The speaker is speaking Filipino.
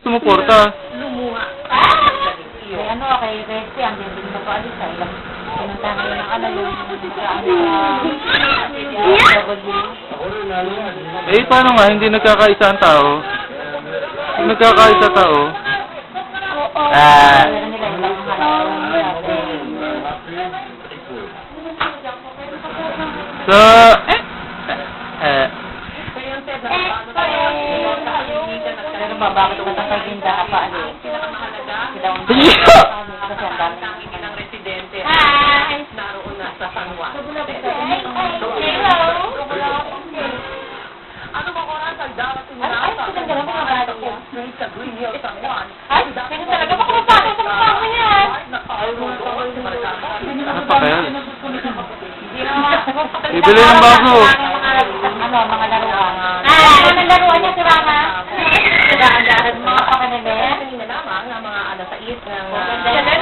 sumuporta. Lumuha. Kay ano, kay Resi, ang din na po alis sa ilang pinunta na yun ang ano yung Paano nga, hindi nagkakaisa ang tao? Kung nagkakaisa tao? Sa... Bakit ko sa paghinda na pa ano? Ang ilang residente naroon na sa San Juan. Ano ba oras ang dapat Ay, talaga naman mga bata ko. sa Green Hill, San Juan? Ay, ganun talaga. Baka mapasok sa mukha mo yan. Ano pa kaya? Hindi naman. Bibili ng bago. Ano, mga laruan. Ano laruan niya, si Rama? Daan-daan mo, pakanilin. Kanina lamang ang mga alas 6 ng